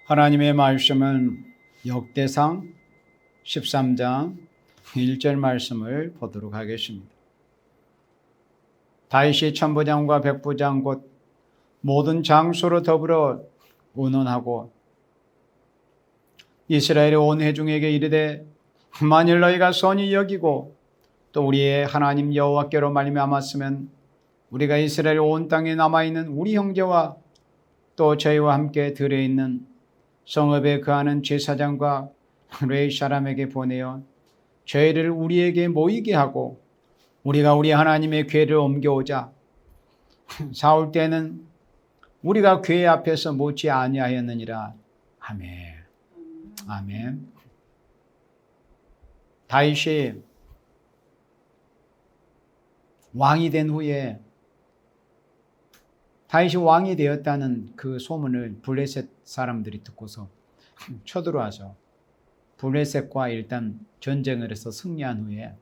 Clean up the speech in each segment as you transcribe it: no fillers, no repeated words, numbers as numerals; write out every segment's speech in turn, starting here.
하나님의 말씀은 역대상 13장 1절 말씀을 보도록 하겠습니다. 다윗이 천부장과 백부장 곧 모든 장수로 더불어 의논하고 이스라엘의 온 회중에게 이르되 만일 너희가 선히 여기고 또 우리의 하나님 여호와께로 말미암았으면 우리가 이스라엘 온 땅에 남아있는 우리 형제와 또 저희와 함께 들에 있는 성읍에 거하는 제사장과 레위 사람에게 보내어 저희를 우리에게 모이게 하고 우리가 우리 하나님의 궤를 옮겨오자. 사울 때는 우리가 궤 앞에서 묻지 아니하였느니라. 아멘. 아멘. 다윗이 왕이 된 후에 다윗이 왕이 되었다는 그 소문을 블레셋 사람들이 듣고서 쳐들어와서 블레셋과 일단 전쟁을 해서 승리한 후에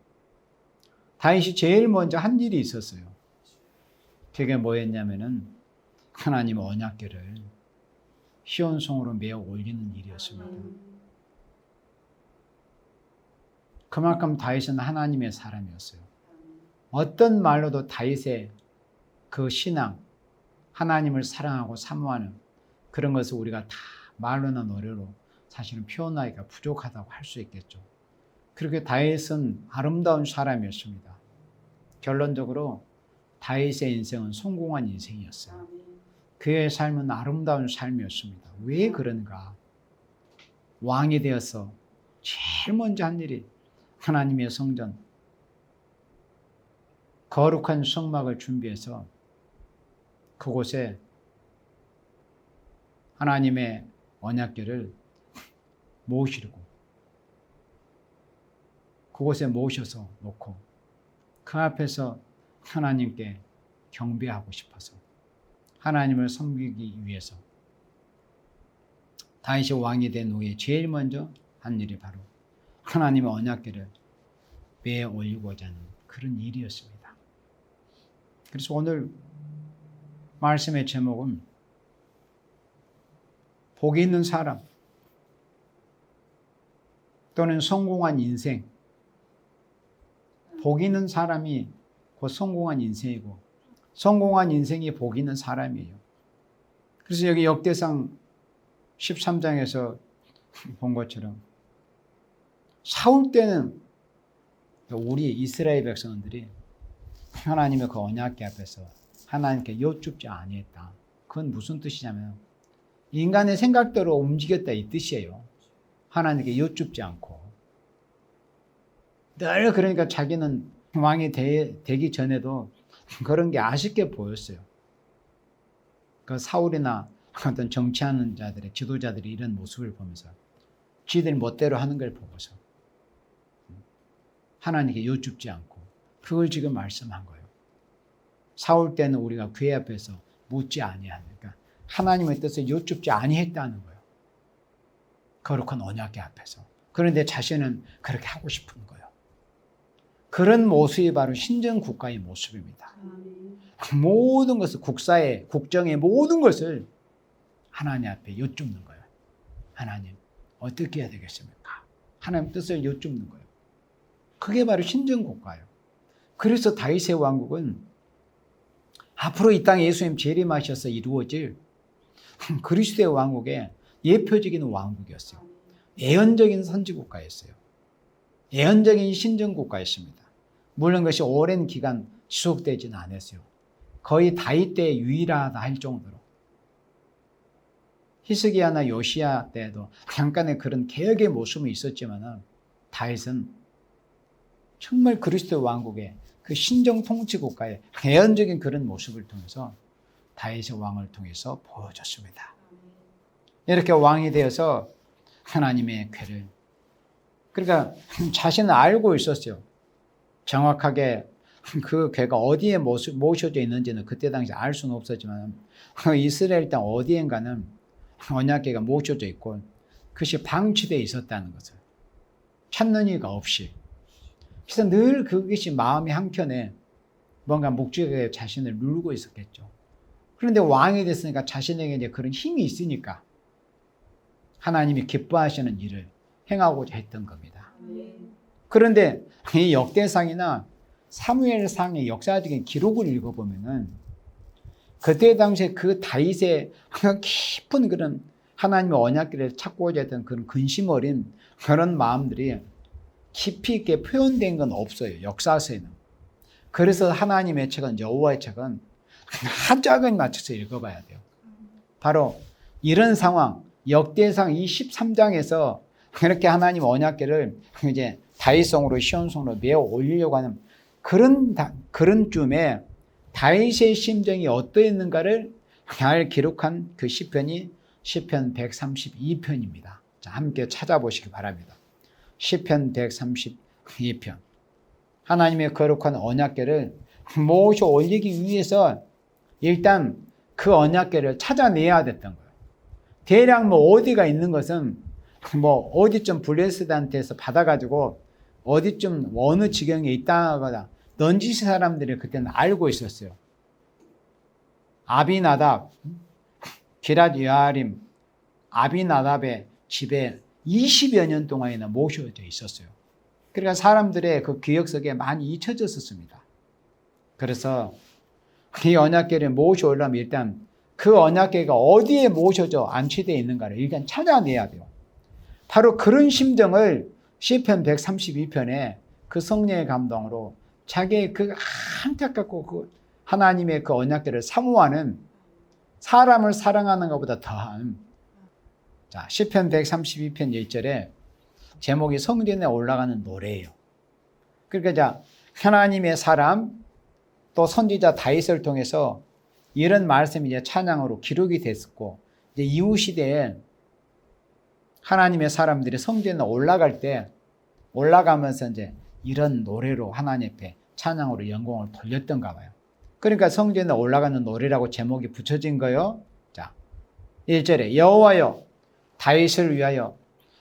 다윗이 제일 먼저 한 일이 있었어요. 그게 뭐였냐면은 하나님 언약궤를 시온성으로 메어 올리는 일이었습니다. 그만큼 다윗은 하나님의 사람이었어요. 어떤 말로도 다윗의 그 신앙, 하나님을 사랑하고 사모하는 그런 것을 우리가 다 말로나 노래로 사실은 표현하기가 부족하다고 할 수 있겠죠. 그렇게 다윗은 아름다운 사람이었습니다. 결론적으로 다윗의 인생은 성공한 인생이었어요. 그의 삶은 아름다운 삶이었습니다. 왜 그런가? 왕이 되어서 제일 먼저 한 일이 하나님의 성전, 거룩한 성막을 준비해서 그곳에 하나님의 언약궤를 모시고 그곳에 모셔서 놓고 그 앞에서 하나님께 경배하고 싶어서 하나님을 섬기기 위해서 다윗이 왕이 된 후에 제일 먼저 한 일이 바로 하나님의 언약궤를 메어 올리고자 하는 그런 일이었습니다. 그래서 오늘 말씀의 제목은 복이 있는 사람 또는 성공한 인생. 복이 있는 사람이 곧 성공한 인생이고 성공한 인생이 복이 있는 사람이에요. 그래서 여기 역대상 13장에서 본 것처럼 사울 때는 우리 이스라엘 백성들이 하나님의 그 언약궤 앞에서 하나님께 여쭙지 아니했다. 그건 무슨 뜻이냐면 인간의 생각대로 움직였다 이 뜻이에요. 하나님께 여쭙지 않고 늘 그러니까 자기는 왕이 되기 전에도 그런 게 아쉽게 보였어요. 그 사울이나 어떤 정치하는 자들의 지도자들이 이런 모습을 보면서 지들 멋대로 하는 걸 보고서 하나님께 여쭙지 않고 그걸 지금 말씀한 거예요. 사울 때는 우리가 궤 앞에서 묻지 아니하니까 하나님의 뜻을 여쭙지 아니했다는 거예요. 거룩한 언약궤 앞에서. 그런데 자신은 그렇게 하고 싶은 거예요. 그런 모습이 바로 신정 국가의 모습입니다. 모든 것을 국사의 국정의 모든 것을 하나님 앞에 여쭙는 거예요. 하나님 어떻게 해야 되겠습니까? 하나님 뜻을 여쭙는 거예요. 그게 바로 신정 국가예요. 그래서 다윗의 왕국은 앞으로 이 땅에 예수님 재림하셔서 이루어질 그리스도의 왕국의 예표적인 왕국이었어요. 예언적인 선지국가였어요. 예언적인 신정국가였습니다. 물론 그것이 오랜 기간 지속되지는 않았어요. 거의 다윗 때 유일하다 할 정도로. 히스기야나 요시야 때도 잠깐의 그런 개혁의 모습이 있었지만 다윗은 정말 그리스도의 왕국의 그 신정 통치국가의 예언적인 그런 모습을 통해서 다윗의 왕을 통해서 보여줬습니다. 이렇게 왕이 되어서 하나님의 궤를 그러니까 자신은 알고 있었어요. 정확하게 그 궤가 어디에 모셔져 있는지는 그때 당시 알 수는 없었지만 이스라엘 땅 어디엔가는 언약궤가 모셔져 있고 그것이 방치되어 있었다는 것을 찾는 이가 없이 그래서 늘 그것이 마음의 한켠에 뭔가 목적에 자신을 누르고 있었겠죠. 그런데 왕이 됐으니까 자신에게 이제 그런 힘이 있으니까 하나님이 기뻐하시는 일을 행하고자 했던 겁니다. 그런데 이 역대상이나 사무엘상의 역사적인 기록을 읽어보면은 그때 당시에 그 다윗의 깊은 그런 하나님의 언약궤를 찾고자 했던 그런 근심 어린 그런 마음들이 깊이 있게 표현된 건 없어요. 역사서에는. 그래서 하나님의 책은, 여호와의 책은 한짝을 맞춰서 읽어봐야 돼요. 바로 이런 상황, 역대상 23장에서 그렇게 하나님 언약궤를 이제 다윗성으로 시온성으로 메어 올리려고 하는 그런 쯤에 다윗의 심정이 어떠했는가를 잘 기록한 그 시편이 시편 132편입니다. 자, 함께 찾아보시기 바랍니다. 시편 132편. 하나님의 거룩한 언약궤를 모셔 올리기 위해서 일단 그 언약궤를 찾아내야 됐던 거예요. 대략 어디가 있는 것은 어디쯤 블레셋한테서 받아가지고 어디쯤 어느 지경에 있다거나 넌지시 사람들이 그때는 알고 있었어요. 아비나답, 기랏 여아림, 아비나답의 집에 20여 년 동안이나 모셔져 있었어요. 그러니까 사람들의 그 기억 속에 많이 잊혀졌었습니다. 그래서 이 언약궤를 모셔 올라면 일단 그 언약궤가 어디에 모셔져 안치되어 있는가를 일단 찾아내야 돼요. 바로 그런 심정을 시편 132편에 그 성령의 감동으로 자기의 그 안타깝고 그 하나님의 그 언약궤를 사모하는 사람을 사랑하는 것보다 더한 자, 시편 132편 1절에 제목이 성전에 올라가는 노래예요. 그러니까 자, 하나님의 사람 또 선지자 다윗을 통해서 이런 말씀이 이제 찬양으로 기록이 됐었고 이제 이후 시대에 하나님의 사람들이 성전에 올라갈 때 올라가면서 이제 이런 노래로 하나님 앞에 찬양으로 영광을 돌렸던가 봐요. 그러니까 성전에 올라가는 노래라고 제목이 붙여진 거예요. 자, 1절에 여호와여 다윗을 위하여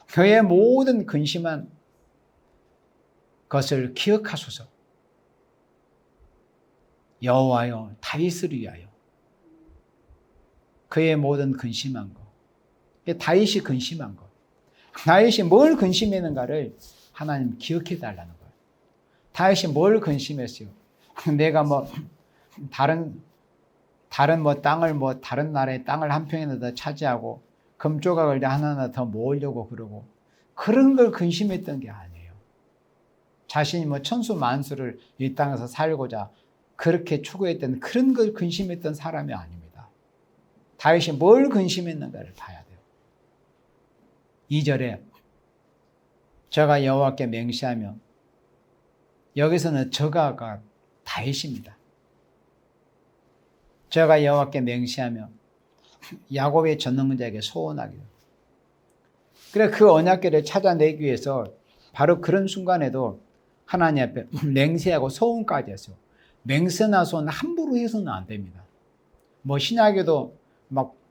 그의 모든 근심한 것을 기억하소서. 여호와여 다윗을 위하여 그의 모든 근심한 것. 다윗이 근심한 것. 다윗이 뭘 근심했는가를 하나님 기억해 달라는 거예요. 다윗이 뭘 근심했어요? 내가 다른 땅을 다른 나라의 땅을 한 평이나 더 차지하고 금조각을 하나하나 더 모으려고 그러고 그런 걸 근심했던 게 아니에요. 자신이 천수 만수를 이 땅에서 살고자 그렇게 추구했던 그런 걸 근심했던 사람이 아닙니다. 다윗이 뭘 근심했는가를 봐야 돼요. 2절에 저가 여호와께 맹세하며 여기서는 저가가 다윗입니다. 저가 여호와께 맹세하며 야곱의 전능자에게 소원하기를. 그래 그 언약궤를 찾아내기 위해서 바로 그런 순간에도 하나님 앞에 맹세하고 소원까지 했어요. 맹세나 소원 함부로 해서는 안 됩니다. 신약에도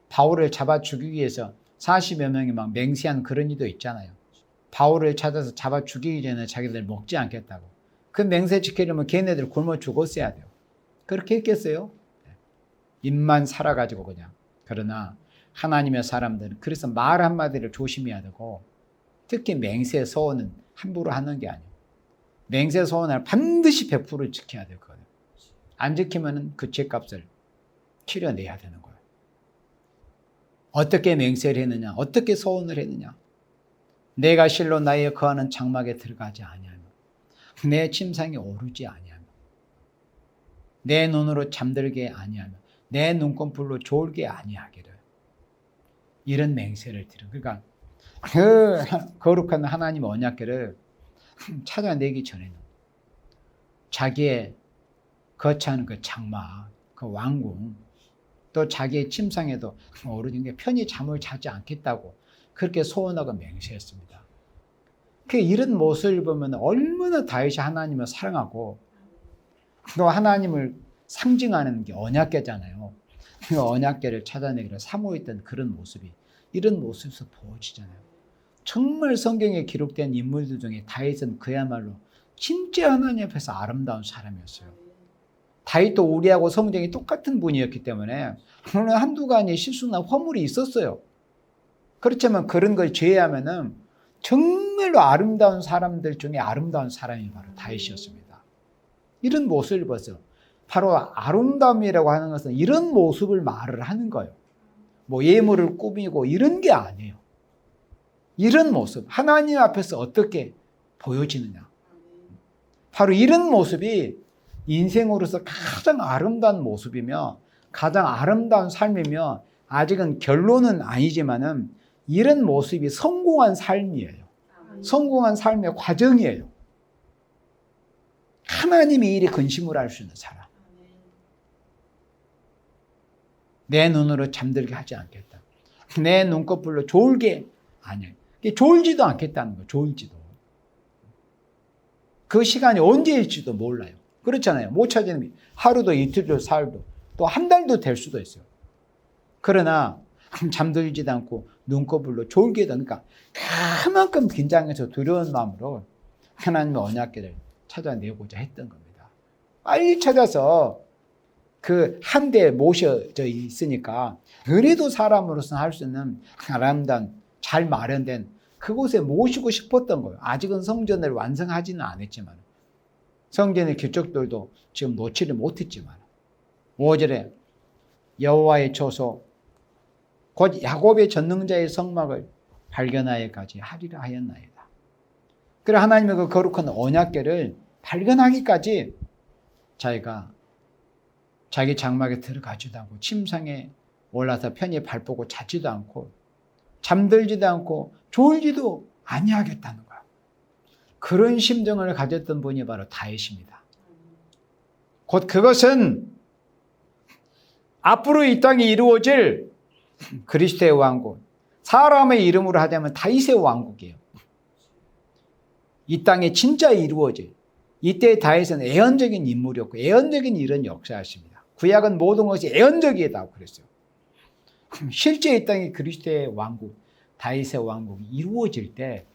바울을 잡아 죽이기 위해서 40여 명이 맹세한 그런 일도 있잖아요. 바울을 찾아서 잡아 죽이기 전에 자기들 먹지 않겠다고. 그 맹세 지키려면 걔네들 굶어 죽었어야 돼요. 그렇게 했겠어요? 입만 살아가지고 그냥. 그러나 하나님의 사람들은 그래서 말 한마디를 조심해야 되고 특히 맹세 소원은 함부로 하는 게 아니에요. 맹세 소원을 반드시 100% 지켜야 될 거예요. 안 지키면 그 죄값을 치러내야 되는 거예요. 어떻게 맹세를 했느냐? 어떻게 소원을 했느냐? 내가 실로 나의 거하는 장막에 들어가지 아니하며 내 침상에 오르지 아니하며 내 눈으로 잠들게 아니하며 내 눈꺼풀로 졸게 아니하기를. 이런 맹세를 드려. 그러니까 그 거룩한 하나님의 언약궤를 찾아내기 전에는 자기의 거처하는 그 장막, 그 왕궁, 또 자기의 침상에도 오르는 게 편히 잠을 자지 않겠다고 그렇게 소원하고 맹세했습니다. 이런 모습을 보면 얼마나 다윗이 하나님을 사랑하고 또 하나님을 상징하는 게 언약궤잖아요. 그 언약궤를 찾아내기를 사모했던 그런 모습이 이런 모습에서 보여지잖아요. 정말 성경에 기록된 인물들 중에 다윗은 그야말로 진짜 하나님 앞에서 아름다운 사람이었어요. 다윗도 우리하고 성정이 똑같은 분이었기 때문에 물론 한두 가지 실수나 허물이 있었어요. 그렇지만 그런 걸 제외하면은 정말로 아름다운 사람들 중에 아름다운 사람이 바로 다윗이었습니다. 이런 모습을 봤어요. 바로 아름다움이라고 하는 것은 이런 모습을 말을 하는 거예요. 뭐 예물을 꾸미고 이런 게 아니에요. 이런 모습, 하나님 앞에서 어떻게 보여지느냐. 바로 이런 모습이 인생으로서 가장 아름다운 모습이며 가장 아름다운 삶이며 아직은 결론은 아니지만은 이런 모습이 성공한 삶이에요. 성공한 삶의 과정이에요. 하나님이 이리 근심을 할 수 있는 사람. 내 눈으로 잠들게 하지 않겠다. 내 눈꺼풀로 졸게 아니에요. 졸지도 않겠다는 거예요. 졸지도. 그 시간이 언제일지도 몰라요. 그렇잖아요. 못 찾으면 하루도 이틀도 사흘도 또 한 달도 될 수도 있어요. 그러나 잠들지도 않고 눈꺼풀로 졸게 되니까 그만큼 긴장해서 두려운 마음으로 하나님의 언약궤를 찾아내고자 했던 겁니다. 빨리 찾아서 그 한 대 모셔져 있으니까 그래도 사람으로서는 할 수 있는 아름다운 잘 마련된 그곳에 모시고 싶었던 거예요. 아직은 성전을 완성하지는 않았지만 성전의 기적들도 지금 놓지를 못했지만 5절에 여호와의 초소 곧 야곱의 전능자의 성막을 발견하여까지 하리라 하였나이다. 그래 하나님의 그 거룩한 언약궤를 발견하기까지 자기가 자기 장막에 들어가지도 않고 침상에 올라서 편히 발보고 자지도 않고 잠들지도 않고 졸지도 아니하겠다는 거야. 그런 심정을 가졌던 분이 바로 다윗입니다. 곧 그것은 앞으로 이 땅에 이루어질 그리스도의 왕국, 사람의 이름으로 하자면 다윗의 왕국이에요. 이 땅에 진짜 이루어질, 이때 다윗은 예언적인 인물이었고 예언적인 일은 역사하십니다. 구약은 모든 것이 예언적이다고 그랬어요. 실제 이 땅에 그리스도의 왕국, 다윗의 왕국이 이루어질 때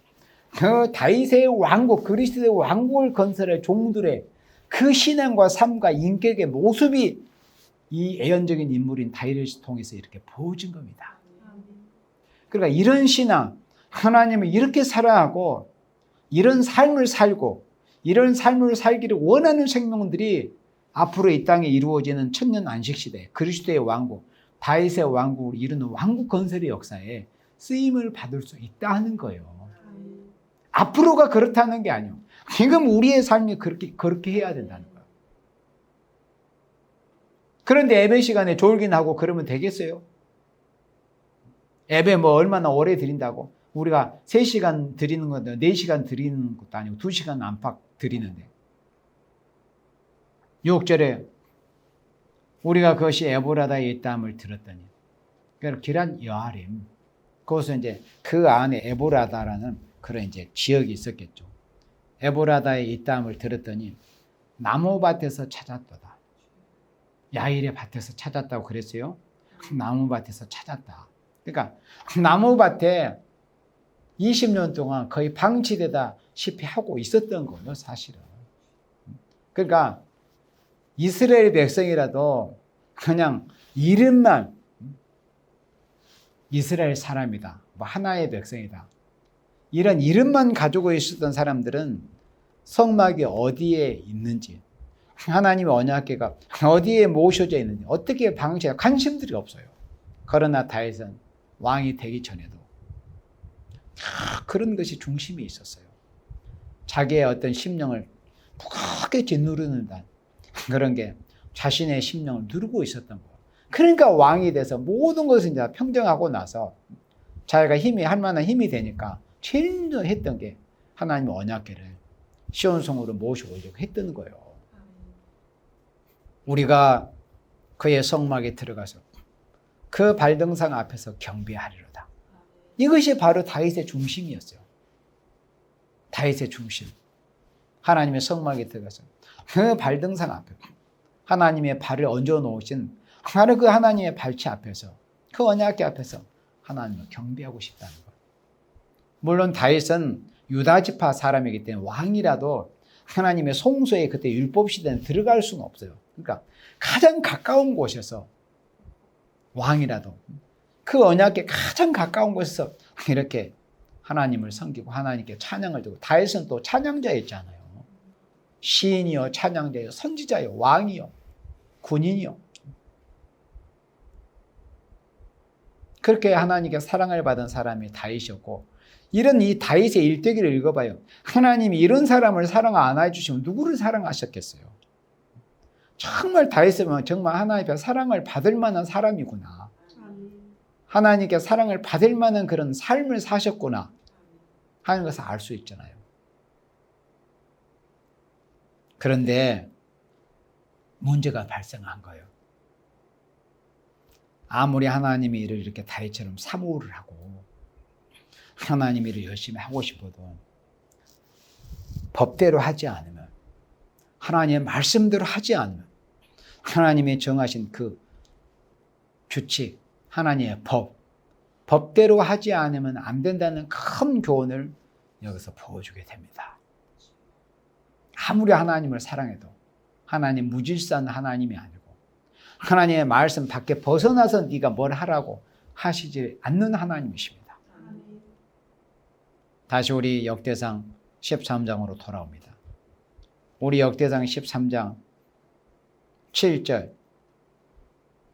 그 다윗의 왕국, 그리스도의 왕국을 건설할 종들의 그 신앙과 삶과 인격의 모습이 이 예언적인 인물인 다윗을 통해서 이렇게 보여진 겁니다. 그러니까 이런 신앙, 하나님을 이렇게 사랑하고 이런 삶을 살고 이런 삶을 살기를 원하는 생명들이 앞으로 이 땅에 이루어지는 천년 안식시대, 그리스도의 왕국, 다윗의 왕국을 이루는 왕국 건설의 역사에 쓰임을 받을 수 있다는 거예요. 앞으로가 그렇다는 게 아니에요. 지금 우리의 삶이 그렇게 해야 된다는 거예요. 그런데 예배 시간에 졸긴 하고 그러면 되겠어요? 예배 뭐 얼마나 오래 드린다고? 우리가 3시간 드리는 것도 4시간 드리는 것도 아니고 2시간 안팎 드리는데 6절에 우리가 그것이 에보라다에 있다함을 들었더니 그러니까 기란 여아림 그것은 이제 그 안에 에보라다라는 그런 이제 지역이 있었겠죠. 에보라다에 있다함을 들었더니 나무밭에서 찾았도다. 야일의 밭에서 찾았다고 그랬어요. 나무밭에서 찾았다. 그러니까 나무밭에 20년 동안 거의 방치되다시피 하고 있었던 거예요, 사실은. 그러니까 이스라엘 백성이라도 그냥 이름만 이스라엘 사람이다, 뭐 하나의 백성이다, 이런 이름만 가지고 있었던 사람들은 성막이 어디에 있는지, 하나님의 언약궤가 어디에 모셔져 있는지, 어떻게 방치해 관심들이 없어요. 그러나 다윗은 왕이 되기 전에도 그런 것이 중심이 있었어요. 자기의 어떤 심령을 무겁게 짓누르는 그런 게 자신의 심령을 누르고 있었던 거예요. 그러니까 왕이 돼서 모든 것을 이제 평정하고 나서 자기가 할 만한 힘이 되니까 제일 먼저 했던 게 하나님의 언약궤를 시온성으로 모셔오려고 했던 거예요. 우리가 그의 성막에 들어가서 그 발등상 앞에서 경배하리로다. 이것이 바로 다윗의 중심이었어요. 다윗의 중심. 하나님의 성막에 들어가서 그 발등상 앞에 하나님의 발을 얹어 놓으신 바로 그 하나님의 발치 앞에서 그 언약궤 앞에서 하나님을 경배하고 싶다는 거예요. 물론 다윗은 유다지파 사람이기 때문에 왕이라도 하나님의 송소에 그때 율법 시대는 들어갈 수는 없어요. 그러니까 가장 가까운 곳에서 왕이라도 그 언약에 가장 가까운 곳에서 이렇게 하나님을 섬기고 하나님께 찬양을 드리고, 다윗은 또 찬양자였잖아요. 시인이요, 찬양자요, 선지자요, 왕이요, 군인이요. 그렇게 하나님께 사랑을 받은 사람이 다윗이었고, 이런 이 다윗의 일대기를 읽어봐요. 하나님이 이런 사람을 사랑 안 해주시면 누구를 사랑하셨겠어요? 정말 다윗은 정말 하나님 앞에 사랑을 받을 만한 사람이구나. 하나님께 사랑을 받을 만한 그런 삶을 사셨구나 하는 것을 알 수 있잖아요. 그런데 문제가 발생한 거예요. 아무리 하나님이 이를 이렇게 다윗처럼 사모를 하고 하나님 일을 열심히 하고 싶어도 법대로 하지 않으면, 하나님의 말씀대로 하지 않으면, 하나님이 정하신 그 규칙, 하나님의 법대로 하지 않으면 안 된다는 큰 교훈을 여기서 보여주게 됩니다. 아무리 하나님을 사랑해도 하나님 무질서한 하나님이 아니고, 하나님의 말씀 밖에 벗어나서 네가 뭘 하라고 하시지 않는 하나님이십니다. 다시 우리 역대상 13장으로 돌아옵니다. 우리 역대상 13장 7절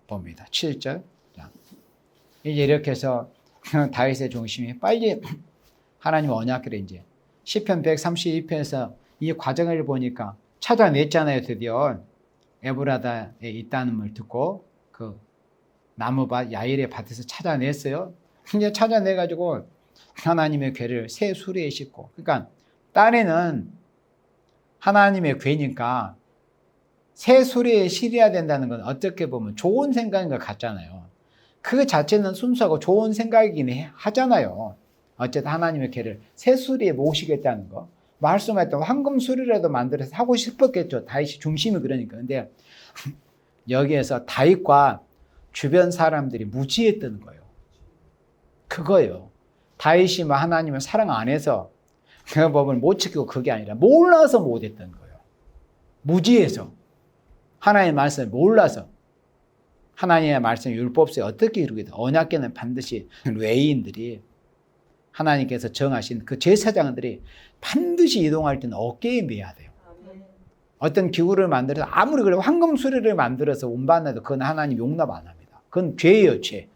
봅니다. 7절. 이제 이렇게 해서 다윗의 중심이 빨리 하나님 언약궤를 이제 시편 132편에서 이 과정을 보니까 찾아냈잖아요. 드디어 에브라다에 있다는 걸 듣고 그 나무밭 야일의 밭에서 찾아냈어요. 이제 찾아내가지고 하나님의 궤를 새 수레에 싣고, 그러니까 딴에는 하나님의 궤니까 새 수레에 실어야 된다는 건 어떻게 보면 좋은 생각인 것 같잖아요. 그 자체는 순수하고 좋은 생각이긴 하잖아요. 어쨌든 하나님의 궤를 새 수레에 모시겠다는 거, 말씀했던 황금 수레라도 만들어서 하고 싶었겠죠. 다윗이 중심이 그러니까. 근데 여기에서 다윗과 주변 사람들이 무지했던 거예요. 그거예요. 다윗이 하나님을 사랑 안 해서 그 법을 못 지키고, 그게 아니라 몰라서 못했던 거예요. 무지해서, 하나님의 말씀을 몰라서. 하나님의 말씀 율법서에 어떻게 이루게 돼? 언약궤는 반드시 레위인들이, 하나님께서 정하신 그 제사장들이 반드시 이동할 때는 어깨에 매야 돼요. 어떤 기구를 만들어서 아무리 그래 황금 수레를 만들어서 운반해도 그건 하나님 용납 안 합니다. 그건 죄예요, 죄.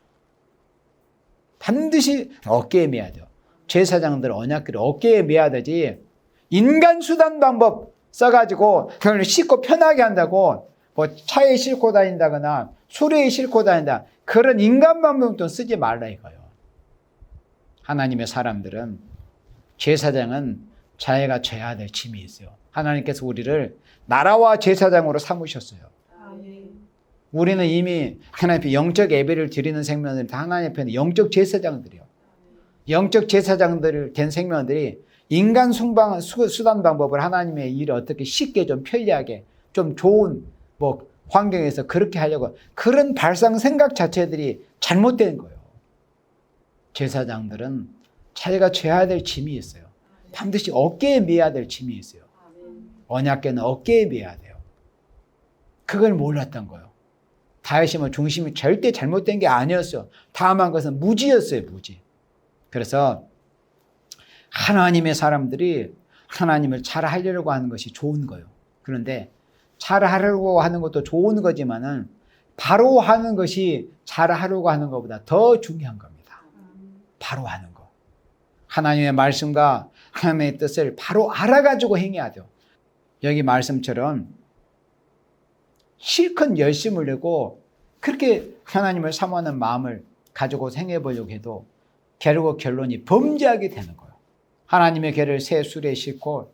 반드시 어깨에 매야 돼요. 제사장들 언약궤를 어깨에 매야 되지, 인간 수단 방법 써가지고 그걸 싣고 편하게 한다고 뭐 차에 싣고 다닌다거나 수레에 싣고 다닌다, 그런 인간 방법도 쓰지 말라 이거예요. 하나님의 사람들은, 제사장은 자기가 져야 될 짐이 있어요. 하나님께서 우리를 나라와 제사장으로 삼으셨어요. 우리는 이미 하나님 앞에 영적 예배를 드리는 생명들이 다 하나님 앞에는 영적 제사장들이요. 영적 제사장들 된 생명들이 인간 수단 방법을 하나님의 일을 어떻게 쉽게 좀 편리하게 좀 좋은 환경에서 그렇게 하려고, 그런 발상 생각 자체들이 잘못된 거예요. 제사장들은 자기가 져야 될 짐이 있어요. 반드시 어깨에 매야 될 짐이 있어요. 언약궤는 어깨에 매야 돼요. 그걸 몰랐던 거예요. 다윗이 중심이 절대 잘못된 게 아니었어요. 다만 것은 무지였어요, 무지. 그래서 하나님의 사람들이 하나님을 잘 하려고 하는 것이 좋은 거예요. 그런데 잘 하려고 하는 것도 좋은 거지만은 바로 하는 것이 잘 하려고 하는 것보다 더 중요한 겁니다. 바로 하는 거. 하나님의 말씀과 하나님의 뜻을 바로 알아가지고 행해야 돼요. 여기 말씀처럼 실컷 열심을 내고 그렇게 하나님을 사모하는 마음을 가지고 행해보려고 해도 결국 결론이 범죄하게 되는 거예요. 하나님의 궤를 새 수레에 싣고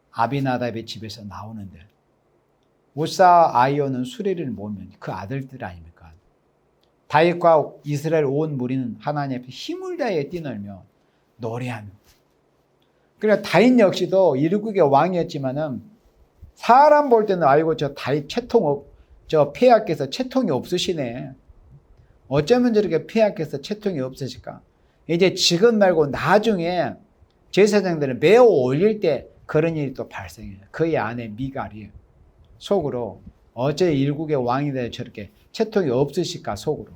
아비나답의 집에서 나오는데, 우사 아이오는 수레를 모으면 그 아들들 아닙니까? 다윗과 이스라엘 온 무리는 하나님 앞에 힘을 다해 뛰놀며 노래하며. 그러니까 다윗 역시도 일국의 왕이었지만은 사람 볼 때는 아이고 저 다윗 저 폐하께서 채통이 없으시네. 어쩌면 저렇게 폐하께서 채통이 없으실까? 이제 지금 말고 나중에 제사장들은 매우 올릴 때 그런 일이 또 발생해요. 그의 아내 미갈이 속으로 어째 일국의 왕이 돼 저렇게 채통이 없으실까 속으로.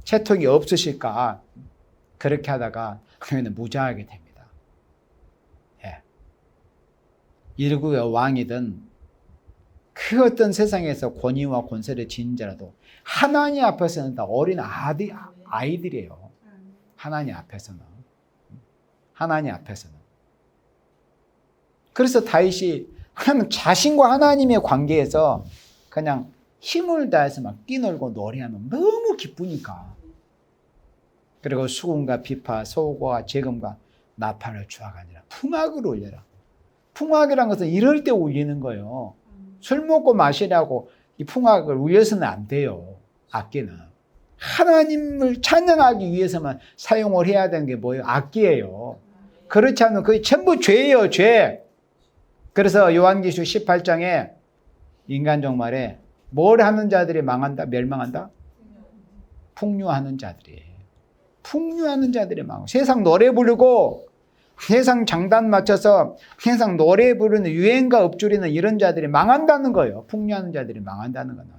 채통이 없으실까 그렇게 하다가 그러면 무자하게 됩니다. 예. 일국의 왕이든 그 어떤 세상에서 권위와 권세를 지닌 자라도 하나님 앞에서는 다 어린 아이들이에요. 하나님 앞에서는. 하나님 앞에서는. 그래서 다윗이 자신과 하나님의 관계에서 그냥 힘을 다해서 막 뛰놀고 노래하면 너무 기쁘니까. 그리고 수금과 비파, 소고와 재금과 나팔을 주악하니라. 풍악을 울려라. 풍악이란 것은 이럴 때 울리는 거예요. 술 먹고 마시라고 이 풍악을 울려서는 안 돼요. 악기는. 하나님을 찬양하기 위해서만 사용을 해야 되는 게 뭐예요? 악기예요. 그렇지 않으면 그게 전부 죄예요. 죄. 그래서 요한계시록 18장에 인간종 말에 뭘 하는 자들이 망한다? 멸망한다? 풍류하는 자들이. 풍류하는 자들이 망하고 세상 노래 부르고 세상 장단 맞춰서 세상 노래 부르는 유행가 읊조리는 이런 자들이 망한다는 거예요. 풍류하는 자들이 망한다는 거는.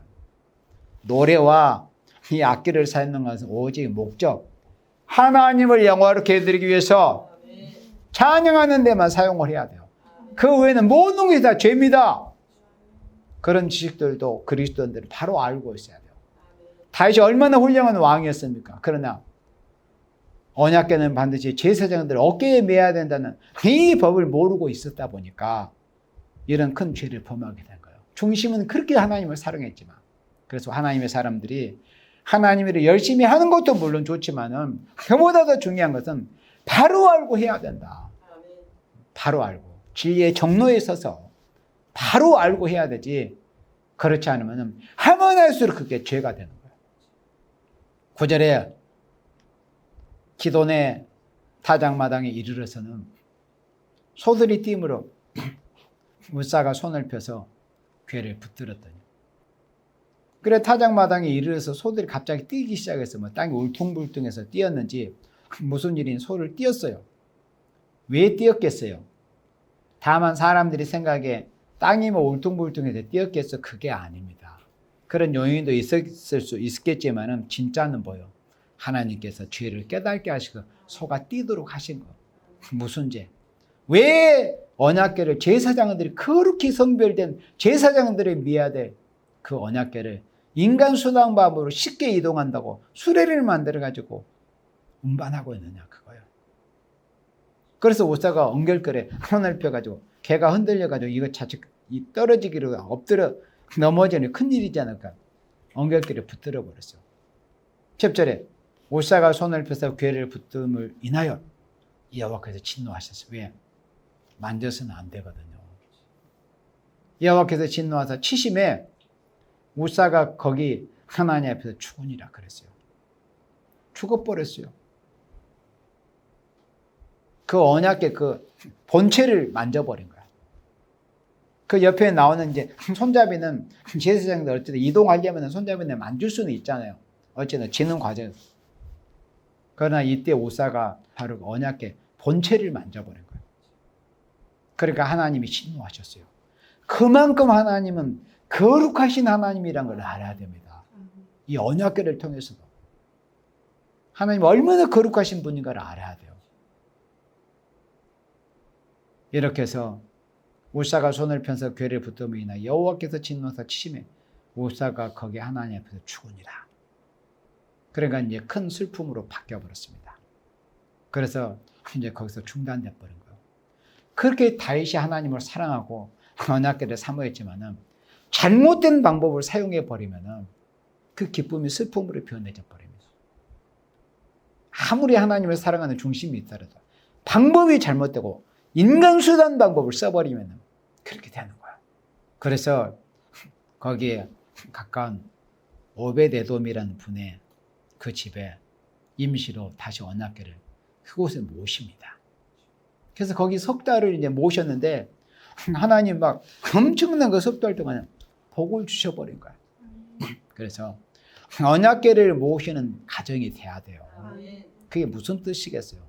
노래와 이 악기를 사용하는 것은 오직 목적 하나님을 영화롭게 해드리기 위해서 찬양하는 데만 사용을 해야 돼요. 그 외에는 모든 것이 다 죄입니다. 그런 지식들도 그리스도인들은 바로 알고 있어야 돼요. 다윗이 얼마나 훌륭한 왕이었습니까? 그러나 언약궤는 반드시 제사장들 어깨에 매야 된다는 이 법을 모르고 있었다 보니까 이런 큰 죄를 범하게 된 거예요. 중심은 그렇게 하나님을 사랑했지만, 그래서 하나님의 사람들이 하나님을 열심히 하는 것도 물론 좋지만은 그보다 더 중요한 것은 바로 알고 해야 된다. 바로 알고 진리의 정로에 서서 바로 알고 해야 되지. 그렇지 않으면 하면 할수록 그게 죄가 되는 거예요. 9절에 기돈의 타작마당에 이르러서는 소들이 띠므로 무사가 손을 펴서 괴를 붙들었더니. 그래 타작마당에 이르러서 소들이 갑자기 뛰기 시작해서 뭐 땅이 울퉁불퉁해서 뛰었는지 무슨 일인 소를 띄었어요. 왜 띄었겠어요? 다만 사람들이 생각에 땅이 뭐 울퉁불퉁해서 띄었겠어? 그게 아닙니다. 그런 요인도 있었을 수 있겠지만은 진짜는 뭐예요? 하나님께서 죄를 깨닫게 하시고 소가 뛰도록 하신 거. 무슨 죄? 왜 언약궤를 제사장들이 그렇게 성별된 제사장들이 미야 될 그 언약궤를 인간 수단방법으로 쉽게 이동한다고 수레를 만들어가지고 운반하고 있느냐 그거예요. 그래서 오사가 엉결결에 손을 펴가지고 개가 흔들려가지고 이거 자칫 떨어지기로 엎드려 넘어지는 큰일이지 않을까. 엉결결에 붙들어 버렸어요. 10절에 오사가 손을 펴서 괴를 붙듦을 인하여 여호와께서 진노하셨어요. 왜? 만져서는 안 되거든요. 여호와께서 진노하사 치심에 우사가 거기 하나님 앞에서 죽으니라 그랬어요. 죽어버렸어요. 그 언약궤 그 본체를 만져버린 거야. 그 옆에 나오는 이제 손잡이는 제사장들 어쨌든 이동하려면 손잡이는 만질 수는 있잖아요. 어쨌든 지는 과정에서. 그러나 이때 우사가 바로 그 언약궤 본체를 만져버린 거예요. 그러니까 하나님이 진노하셨어요. 그만큼 하나님은 거룩하신 하나님이란 걸 알아야 됩니다. 이 언약궤를 통해서도 하나님 얼마나 거룩하신 분인가를 알아야 돼요. 이렇게 해서 우사가 손을 펴서 궤를 붙들므이나 여호와께서 진노하사 치심에 우사가 거기 하나님 앞에서 죽으니라. 그러니까 이제 큰 슬픔으로 바뀌어 버렸습니다. 그래서 이제 거기서 중단돼 버린 거예요. 그렇게 다윗이 하나님을 사랑하고 언약궤를 사모했지만은 잘못된 방법을 사용해 버리면은 그 기쁨이 슬픔으로 변해져 버립니다. 아무리 하나님을 사랑하는 중심이 있더라도 방법이 잘못되고 인간 수단 방법을 써버리면 그렇게 되는 거야. 그래서 거기에 가까운 오벳에돔이라는 분의 그 집에 임시로 다시 언약궤를 그곳에 모십니다. 그래서 거기 석 달을 이제 모셨는데 하나님 막 엄청난 그 석 달 동안 복을 주셔버린 거야. 그래서 언약궤를 모시는 가정이 돼야 돼요. 그게 무슨 뜻이겠어요?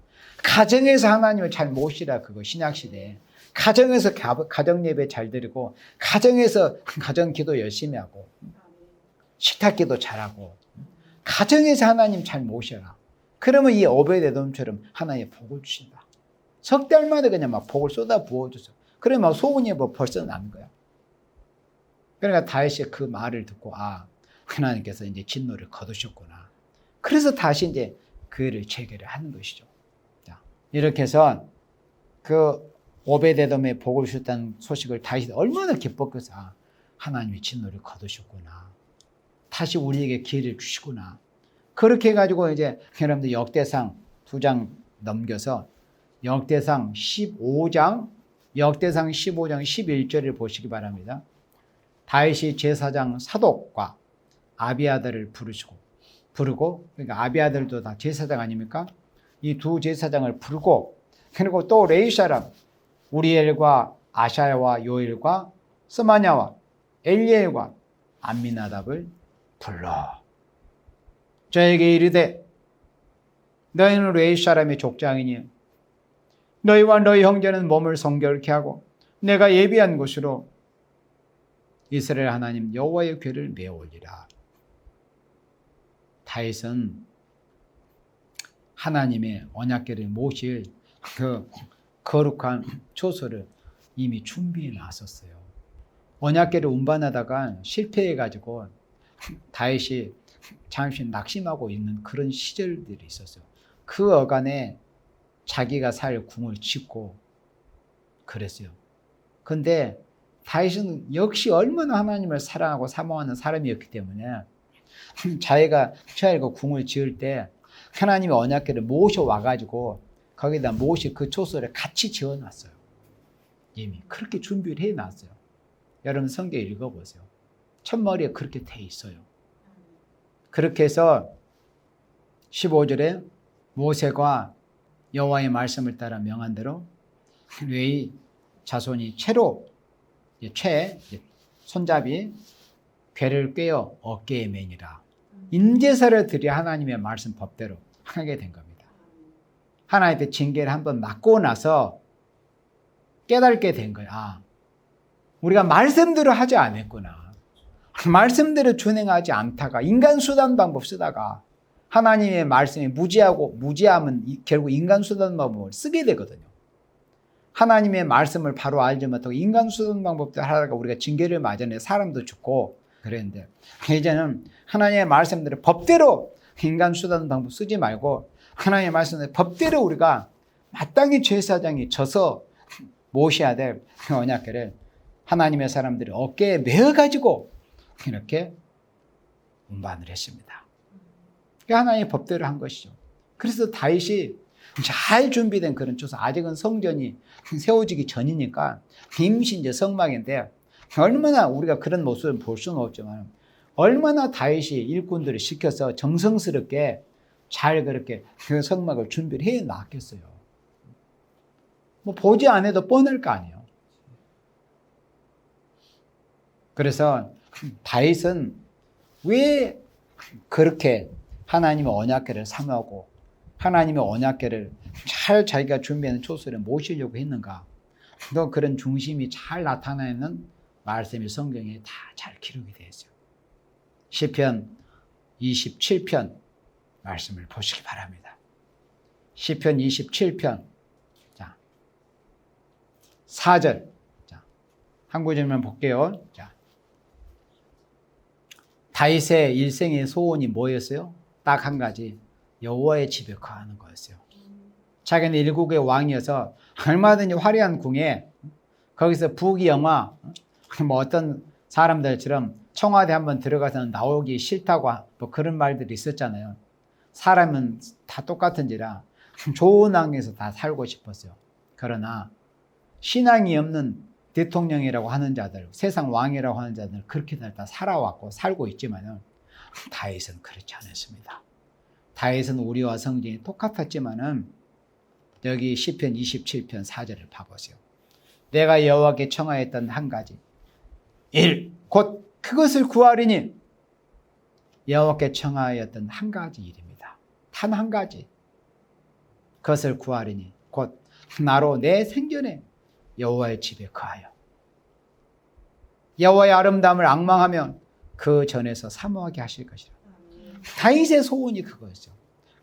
가정에서 하나님을 잘 모시라 그거 신약시대에. 가정에서 가정 예배 잘 드리고 가정에서 가정 기도 열심히 하고 식탁 기도 잘하고 가정에서 하나님 잘 모셔라. 그러면 이 오베데돔처럼 하나님의 복을 주신다. 석 달마다 그냥 막 복을 쏟아 부어줘서. 그래 막 소문이 뭐 벌써 나는 거야. 그러니까 다윗이 그 말을 듣고 하나님께서 이제 진노를 거두셨구나. 그래서 다시 이제 그 일을 재개를 하는 것이죠. 자, 이렇게 해서 그 오베데돔의 복을 주셨다는 소식을 다윗이 얼마나 기뻤겠어. 하나님이 진노를 거두셨구나. 다시 우리에게 기회를 주시구나. 그렇게 해가지고 이제 여러분들 역대상 2장 넘겨서 역대상 15장 11절을 보시기 바랍니다. 다윗이 제사장 사독과 아비아들을 부르고 그러니까 아비아들도 다 제사장 아닙니까? 이 두 제사장을 부르고 그리고 또 레위 사람 우리엘과 아샤야와 요엘과 스마냐와 엘리엘과 암미나답을 불러 저에게 이르되 너희는 레위 사람의 족장이니 너희와 너희 형제는 몸을 성결케 하고 내가 예비한 곳으로 이스라엘 하나님 여호와의 궤를 메어 올리라. 다윗은 하나님의 언약궤를 모실 그 거룩한 초소를 이미 준비해 놨었어요. 언약궤를 운반하다가 실패해가지고 다윗이 잠시 낙심하고 있는 그런 시절들이 있었어요. 그 어간에 자기가 살 궁을 짓고 그랬어요. 근데 다윗은 역시 얼마나 하나님을 사랑하고 사모하는 사람이었기 때문에 자기가 그 궁을 지을 때 하나님의 언약궤를 모셔와가지고 거기다 모실 그 초소를 같이 지어놨어요. 이미 그렇게 준비를 해놨어요. 여러분 성경 읽어보세요. 첫머리에 그렇게 돼 있어요. 그렇게 해서 15절에 모세가 여호와의 말씀을 따라 명한 대로 레위 자손이 손잡이 궤를 꿰어 어깨에 매니라. 인제사를 드려 하나님의 말씀 법대로 하게 된 겁니다. 하나님의 징계를 한번 맞고 나서 깨닫게 된 거야. 우리가 말씀대로 하지 않았구나. 말씀대로 준행하지 않다가 인간 수단 방법 쓰다가 하나님의 말씀이 무지하면 결국 인간 수단 방법을 쓰게 되거든요. 하나님의 말씀을 바로 알지 못하고 인간 수단 방법대로 하다가 우리가 징계를 맞아내 사람도 죽고 그랬는데 이제는 하나님의 말씀대로 법대로 인간 수단 방법 쓰지 말고 하나님의 말씀대로 법대로 우리가 마땅히 제사장이 져서 모셔야 될 언약궤를 하나님의 사람들이 어깨에 메어가지고 이렇게 운반을 했습니다. 하나님의 법대로 한 것이죠. 그래서 다윗이 잘 준비된 그런 초소, 아직은 성전이 세워지기 전이니까 임시 이제 성막인데 얼마나 우리가 그런 모습을 볼 수는 없지만 얼마나 다윗이 일꾼들을 시켜서 정성스럽게 잘 그렇게 그 성막을 준비를 해 놨겠어요. 뭐 보지 않아도 뻔할 거 아니에요. 그래서 다윗은 왜 그렇게 하나님의 언약궤를 사모하고 하나님의 언약궤를 잘 자기가 준비하는 초소를 모시려고 했는가? 또 그런 중심이 잘 나타나는 말씀이 성경에 다 잘 기록이 되어 있어요. 시편 27편 말씀을 보시기 바랍니다. 시편 27편 자 4절 한 구절만 볼게요. 자, 다윗의 일생의 소원이 뭐였어요? 딱 한 가지, 여호와의 집에 거하는 거였어요. 자기는 일국의 왕이어서 얼마든지 화려한 궁에 거기서 부귀영화 뭐 어떤 사람들처럼 청와대 한번 들어가서 나오기 싫다고 뭐 그런 말들이 있었잖아요. 사람은 다 똑같은지라 좋은 왕에서 다 살고 싶었어요. 그러나 신앙이 없는 대통령이라고 하는 자들, 세상 왕이라고 하는 자들 그렇게들 다 살아왔고 살고 있지만은 다윗은 그렇지 않았습니다. 다윗은 우리와 성전이 똑같았지만은 여기 시편 27편 4절을 봐보세요. 내가 여호와께 청하였던 한 가지 곧 그것을 구하리니 여호와께 청하였던 한 가지 일입니다. 단 한 가지 그것을 구하리니 곧 나로 내 생전에 여호와의 집에 거하여 여호와의 아름다움을 앙망하면 그 전에서 사모하게 하실 것이라. 다윗의 소원이 그거였죠.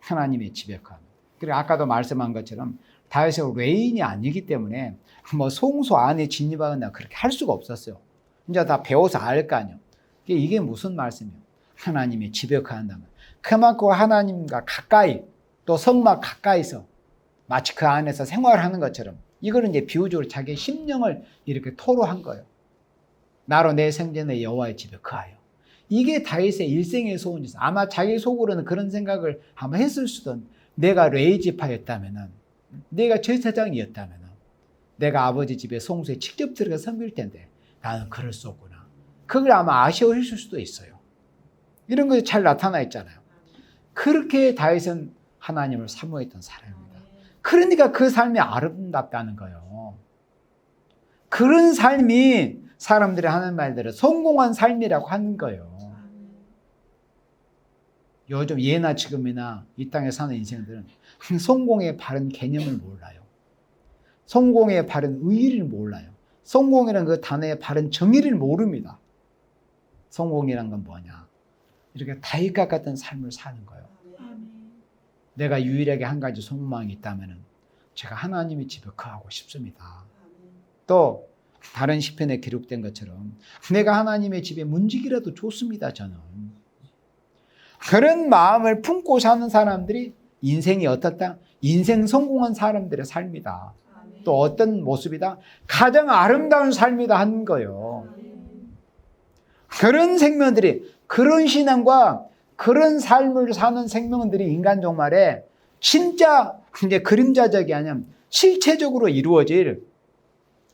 하나님의 집에 가는. 그리고 아까도 말씀한 것처럼 다윗은 레인이 아니기 때문에 뭐 송소 안에 진입하거나 그렇게 할 수가 없었어요. 이제 다 배워서 알 거 아니에요. 이게 무슨 말씀이에요? 하나님의 집에 간다면 그만큼 하나님과 가까이 또 성막 가까이서 마치 그 안에서 생활하는 것처럼 이거는 이제 비유적으로 자기의 심령을 이렇게 토로한 거예요. 나로 내 생전에 여호와의 집에 거하여. 이게 다윗의 일생의 소원이었어요. 아마 자기 속으로는 그런 생각을 아마 했을 수도. 내가 레위 지파였다면은, 내가 제사장이었다면은, 내가 아버지 집에 송수에 직접 들어가 섬길 텐데 나는 그럴 수 없구나. 그걸 아마 아쉬워했을 수도 있어요. 이런 것이 잘 나타나 있잖아요. 그렇게 다윗은 하나님을 사모했던 사람입니다. 그러니까 그 삶이 아름답다는 거예요. 그런 삶이 사람들이 하는 말대로 성공한 삶이라고 하는 거예요. 요즘 예나 지금이나 이 땅에 사는 인생들은 성공의 바른 개념을 몰라요. 성공의 바른 의의를 몰라요. 성공이라는 그 단어의 바른 정의를 모릅니다. 성공이란 건 뭐냐? 이렇게 다윗과 같은 삶을 사는 거예요. 내가 유일하게 한 가지 소망이 있다면 제가 하나님의 집에 거하고 싶습니다. 또 다른 시편에 기록된 것처럼 내가 하나님의 집에 문지기라도 좋습니다. 저는 그런 마음을 품고 사는 사람들이 인생이 어떻다? 인생 성공한 사람들의 삶이다. 또 어떤 모습이다? 가장 아름다운 삶이다 하는 거예요. 그런 생명들이, 그런 신앙과 그런 삶을 사는 생명들이 인간 종말에 진짜 이제 그림자적이 아니라 실체적으로 이루어질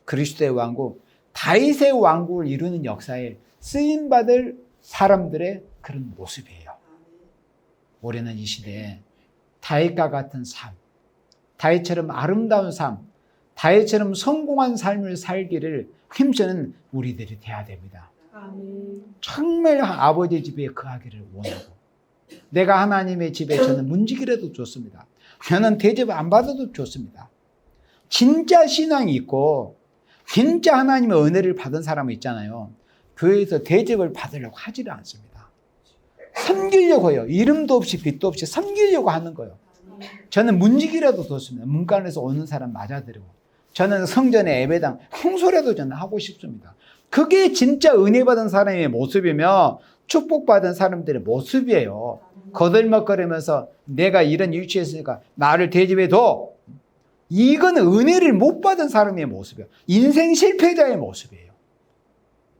그리스도의 왕국, 다윗의 왕국을 이루는 역사에 쓰임받을 사람들의 그런 모습이에요. 우리는 이 시대에 다윗과 같은 삶, 다윗처럼 아름다운 삶, 다윗처럼 성공한 삶을 살기를 힘쓰는 우리들이 돼야 됩니다. 정말 아버지 집에 거하기를 원하고, 내가 하나님의 집에 저는 문지기라도 좋습니다. 저는 대접 안 받아도 좋습니다. 진짜 신앙이 있고 진짜 하나님의 은혜를 받은 사람은 있잖아요. 교회에서 대접을 받으려고 하지를 않습니다. 섬기려고 해요. 이름도 없이 빛도 없이 섬기려고 하는 거예요. 저는 문지기라도 좋습니다. 문간에서 오는 사람 맞아드리고, 저는 성전에 예배당 홍소라도 저는 하고 싶습니다. 그게 진짜 은혜 받은 사람의 모습이며 축복받은 사람들의 모습이에요. 거들먹거리면서 내가 이런 위치에 있으니까 나를 대접해도, 이건 은혜를 못 받은 사람의 모습이에요. 인생 실패자의 모습이에요.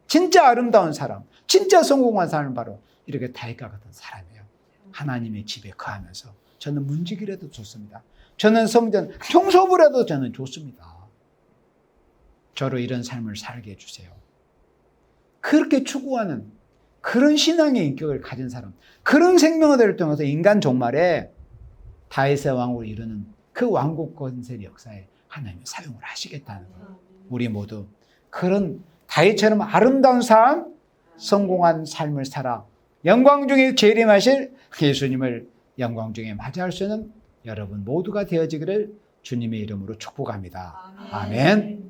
진짜 아름다운 사람, 진짜 성공한 사람은 바로 이렇게 다윗과 같은 사람이에요. 하나님의 집에 거하면서 저는 문지기라도 좋습니다. 저는 성전 청소부라도 저는 좋습니다. 저로 이런 삶을 살게 해주세요. 그렇게 추구하는 그런 신앙의 인격을 가진 사람, 그런 생명들을 통해서 인간 종말에 다윗의 왕국을 이루는 그 왕국 건설 역사에 하나님이 사용을 하시겠다는 거예요. 우리 모두 그런 다윗처럼 아름다운 삶, 성공한 삶을 살아 영광 중에 재림하실 예수님을 영광 중에 맞이할 수 있는 여러분 모두가 되어지기를 주님의 이름으로 축복합니다. 아멘.